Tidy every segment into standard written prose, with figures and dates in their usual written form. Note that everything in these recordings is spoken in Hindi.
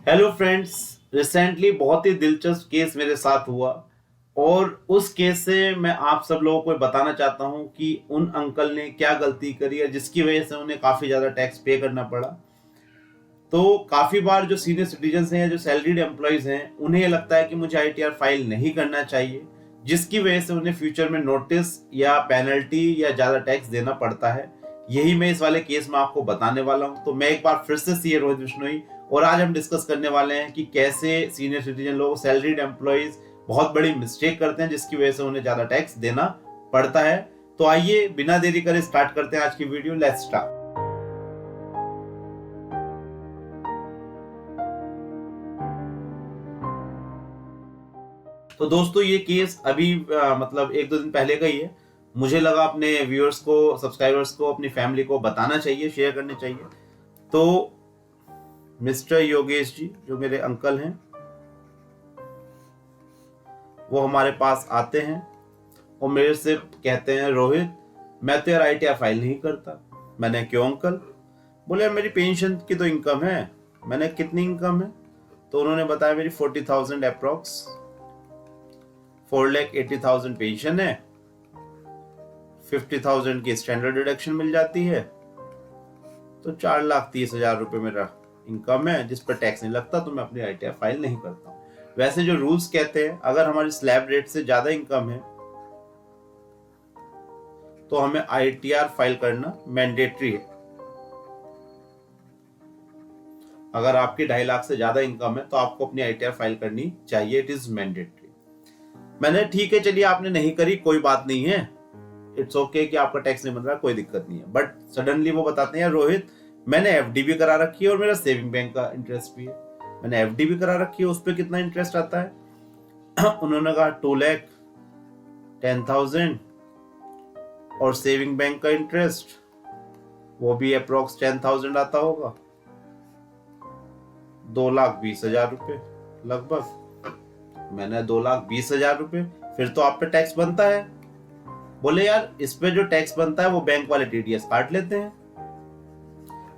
Hello friends. रिसेंटली बहुत ही दिलचस्प केस मेरे साथ हुआ और उस केस से मैं आप सब लोगों को बताना चाहता हूं कि उन अंकल ने क्या गलती करी है जिसकी वजह से उन्हें काफी ज्यादा टैक्स पे करना पड़ा। तो काफी बार जो सीनियर सिटीजन हैं या जो सैलरीड एम्प्लॉयज हैं उन्हें ये लगता है कि मुझे आईटीआर फाइल नहीं करना चाहिए, जिसकी वजह से उन्हें फ्यूचर में नोटिस या पेनल्टी या ज्यादा टैक्स देना पड़ता है। यही मैं इस वाले केस में आपको बताने वाला हूं। तो मैं एक बार फिर से सीए रोहित बिश्नोई और आज हम डिस्कस करने वाले हैं कि कैसे सीनियर सिटीजन लोग सैलरीड एम्प्लॉयज बहुत बड़ी मिस्टेक करते हैं जिसकी वजह से उन्हें ज्यादा टैक्स देना पड़ता है। तो आइए बिना देरी करे स्टार्ट करते हैं आज की वीडियो। Let's start. तो दोस्तों ये केस अभी मतलब एक दो दिन पहले का ही है। मुझे लगा अपने व्यूअर्स को, सब्सक्राइबर्स को, अपनी फैमिली को बताना चाहिए, शेयर करने चाहिए। तो मिस्टर योगेश जी जो मेरे अंकल हैं वो हमारे पास आते हैं और मेरे से कहते हैं, रोहित मैं तो यार आईटीआर फाइल नहीं करता। मैंने क्यों अंकल? बोले यार मेरी पेंशन की तो इनकम है। मैंने कितनी इनकम है? तो उन्होंने बताया मेरी 40,000 अप्रोक्स, 4,80,000 पेंशन है, 50,000 की स्टैंडर्ड डिडक्शन मिल जाती है, तो 4,30,000 रुपए मेरा इनकम है जिस पर टैक्स नहीं लगता, तो मैं अपनी आईटीआर फाइल नहीं करता हूँ। वैसे जो रूल्स कहते हैं अगर हमारी स्लैब रेट से ज्यादा इनकम है तो हमें आईटीआर फाइल करना मैंडेटरी है। अगर आपकी 2.5 लाख से ज्यादा इनकम है तो आपको अपनी आईटीआर फाइल करनी चाहिए, इट इज मैंडेटरी। मैंने ठीक है चलिए आपने नहीं करी कोई बात नहीं है, इट्स ओके कि आपका टैक्स नहीं बन रहा, कोई दिक्कत नहीं है। बट सडनली वो बताते हैं रोहित मैंने एफडी भी करा रखी है और मेरा सेविंग बैंक का इंटरेस्ट भी है। मैंने एफडी भी करा रखी है, उस पर कितना इंटरेस्ट आता है? उन्होंने कहा 2,10,000 और सेविंग बैंक का इंटरेस्ट वो भी अप्रोक्स 10,000 आता होगा, 2,20,000 रुपए लगभग। मैंने 2,20,000 रुपए, फिर तो आप पे टैक्स बनता है। बोले यार इस पे जो टैक्स बनता है वो बैंक वाले टीडीएस काट लेते हैं,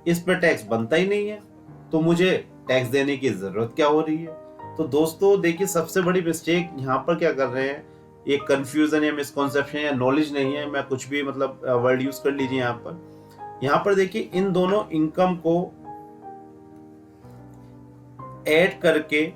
इस पे टैक्स बनता ही नहीं है, तो मुझे टैक्स देने की जरूरत क्या हो रही है? तो दोस्तों देखिए सबसे बड़ी मिस्टेक यहाँ पर क्या कर रहे हैं, ये कंफ्यूजन या मिसकॉन्सेप्शन या नॉलेज नहीं है, मैं कुछ भी मतलब वर्ड यूज कर लीजिए। यहाँ पर देखिए इन दोनों इनकम को ऐड करके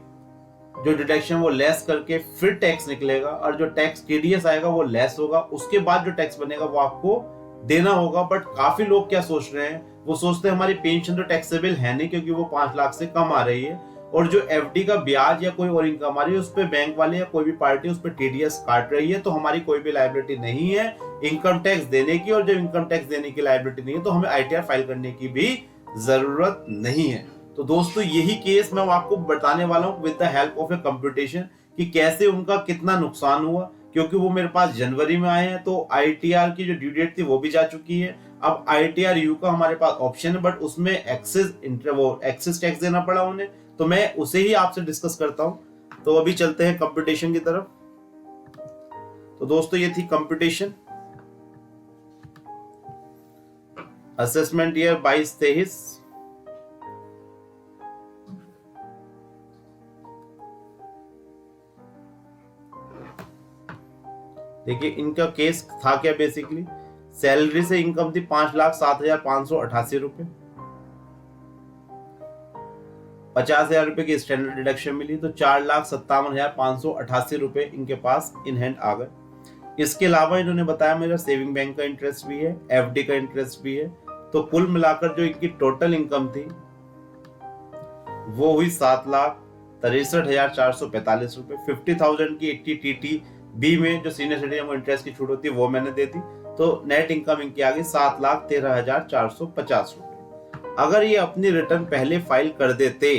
जो डिडक्शन वो लेस करके फिर टैक्स निकलेगा और जो टैक्स टीडीएस आएगा वो लेस होगा, उसके बाद जो टैक्स बनेगा वो आपको देना होगा। बट काफी लोग क्या सोच रहे हैं, वो सोचते हैं हमारी पेंशन तो टैक्सेबल है नहीं क्योंकि वो 5 लाख से कम आ रही है, और जो एफडी का ब्याज या कोई और इनकम आ रही है उस पर बैंक वाले या कोई भी पार्टी उस पर टीडीएस काट रही है, तो हमारी कोई भी लायबिलिटी नहीं है इनकम टैक्स देने की। और जब इनकम टैक्स देने की लायबिलिटी नहीं है तो हमें आईटीआर फाइल करने की भी जरूरत नहीं है। तो दोस्तों यही केस मैं आपको बताने वाला हूं with the help of A computation कि कैसे उनका कितना नुकसान हुआ, क्योंकि वो मेरे पास जनवरी में आए हैं तो आईटीआर की जो ड्यू डेट थी वो भी जा चुकी है। अब आईटीआर यू का हमारे पास ऑप्शन है बट उसमें एक्सेस टैक्स देना पड़ा उन्हें, तो मैं उसे ही आपसे डिस्कस करता हूं। तो अभी चलते हैं कंप्यूटेशन की तरफ। तो दोस्तों ये थी कंप्यूटेशन। असेसमेंट ईयर 22-23, देखिए इनका केस था क्या बेसिकली, सैलरी से इनकम थी 5,07,588 रुपए, 50,000 रुपए की स्टैंडर्ड डिडक्शन मिली, तो 4,57,588 रुपए इनके पास इन हैंड आ गए। इसके अलावा इन्होंने बताया मेरा सेविंग बैंक का इंटरेस्ट भी है, एफडी का इंटरेस्ट भी है, तो कुल मिलाकर जो इनकी टोटल इनकम थी वो हुई 7,63,445 रुपए। 50,000 की 80 टीटी बी में जो सीनियर सिटीजन को इंटरेस्ट की छूट होती है वो मैंने दे दी, तो नेट इनकम इनकी आ गई 7,13,450 रुपए। अगर ये अपनी रिटर्न पहले फाइल कर देते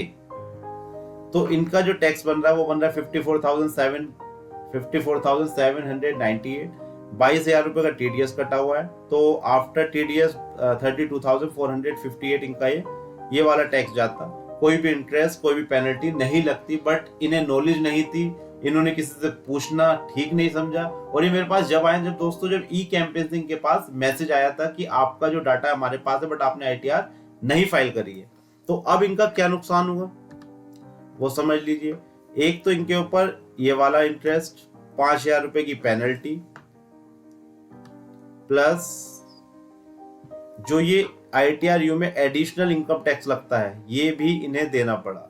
तो इनका जो टैक्स बन रहा है वो बन रहा है 54,798, 22,000 रुपए का टीडीएस कटा हुआ है, तो आफ्टर टीडीएस 32,458 इनका ये वाला टैक्स जाता। कोई भी इंटरेस्ट, कोई भी पेनल्टी नहीं लगती, बट इन्हें नॉलेज नहीं थी, इन्होंने किसी से पूछना ठीक नहीं समझा। और ये मेरे पास जब आए, जब दोस्तों जब ई कैंपेनिंग के पास मैसेज आया था कि आपका जो डाटा है हमारे पास है बट आपने आईटीआर नहीं फाइल करी है, तो अब इनका क्या नुकसान हुआ? वो समझ लीजिए। एक तो इनके ऊपर ये वाला इंटरेस्ट 5,000 रुपए की पेनल्टी, प्लस जो ये ITRU में एडिशनल इनकम टैक्स लगता है ये भी इन्हें देना पड़ा।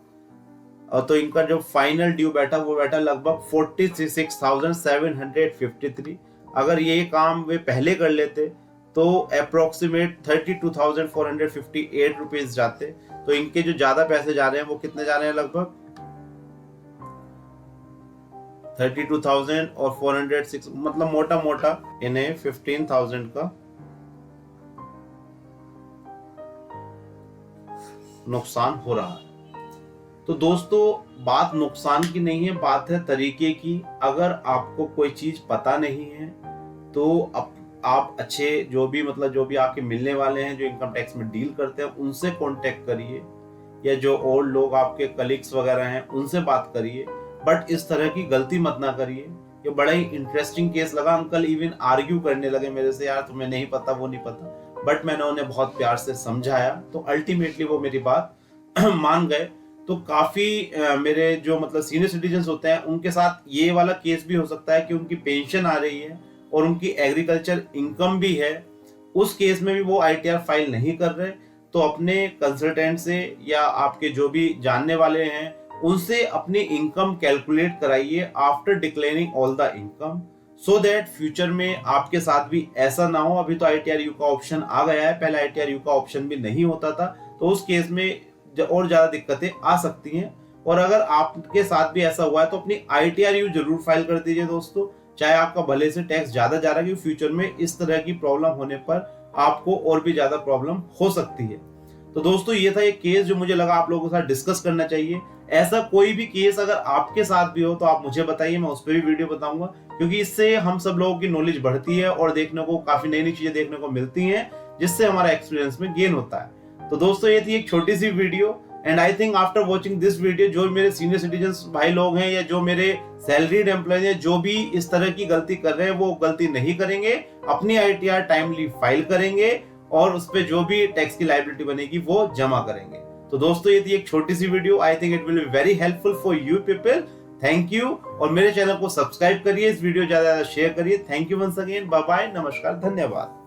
और तो इनका जो फाइनल ड्यू बैठा वो बैठा लगभग 46,753। अगर ये काम वे पहले कर लेते तो अप्रोक्सीमेट 32,458 रुपीज जाते। तो इनके जो ज्यादा पैसे जा रहे हैं वो कितने जा रहे हैं, लगभग 32,000 और 406, मतलब मोटा मोटा इन्हें 15,000 का नुकसान हो रहा है। तो दोस्तों बात नुकसान की नहीं है, बात है तरीके की। अगर आपको कोई चीज पता नहीं है तो आप अच्छे जो भी आपके मिलने वाले हैं जो इनकम टैक्स में डील करते हैं उनसे कांटेक्ट करिए, या जो और लोग आपके कलीग्स वगैरह हैं उनसे बात करिए। बट इस तरह की गलती मत ना करिए। ये बड़ा ही इंटरेस्टिंग केस लगा। अंकल इवन आर्ग्यू करने लगे मेरे से, यार तुम्हें नहीं पता, वो नहीं पता। बट मैंने उन्हें बहुत प्यार से समझाया तो अल्टीमेटली वो मेरी बात मान गए। तो काफी मेरे जो सीनियर सिटीजन होते हैं उनके साथ ये वाला केस भी हो सकता है कि उनकी पेंशन आ रही है और उनकी एग्रीकल्चर इनकम भी है, उस केस में भी वो ITR फाइल नहीं कर रहे। तो अपने कंसल्टेंट से या आपके जो भी जानने वाले हैं उनसे अपनी इनकम कैलकुलेट कराइए after declaring all the income, so that future में आपके साथ भी ऐसा ना हो। अभी तो ITRU का ऑप्शन आ गया है, पहले ITRU का ऑप्शन भी नहीं होता था, तो उस केस में और ज्यादा दिक्कतें आ सकती हैं। और अगर आपके साथ भी ऐसा हुआ है तो अपनी ITRU जरूर फाइल कर दीजिए दोस्तों, चाहे आपका भले से टैक्स ज्यादा जा रहा है, क्योंकि फ्यूचर में इस तरह की प्रॉब्लम होने पर आपको और भी ज्यादा प्रॉब्लम हो सकती है। तो दोस्तों ये था एक केस जो मुझे लगा आप लोगों के साथ डिस्कस करना चाहिए। ऐसा कोई भी केस अगर आपके साथ भी हो तो आप मुझे बताइए, मैं उस पर भी वीडियो बताऊंगा, क्योंकि इससे हम सब लोगों की नॉलेज बढ़ती है और देखने को काफी नई नई चीजें देखने को मिलती हैं, जिससे हमारा एक्सपीरियंस में गेन होता है। तो दोस्तों ये थी एक छोटी सी video, and I think after watching this video जो मेरे सीनियर सिटीजन भाई लोग हैं या जो मेरे सैलरीड एम्प्लॉय हैं जो भी इस तरह की गलती कर रहे हैं वो गलती नहीं करेंगे, अपनी ITR टाइमली फाइल करेंगे और उस पर जो भी टैक्स की लायबिलिटी बनेगी वो जमा करेंगे। तो दोस्तों ये थी एक छोटी सी video, I think it will be very helpful for you people. Thank you, और मेरे चैनल को सब्सक्राइब करिए, इस वीडियो ज्यादा शेयर करिए। Thank you once again, bye bye, नमस्कार, धन्यवाद।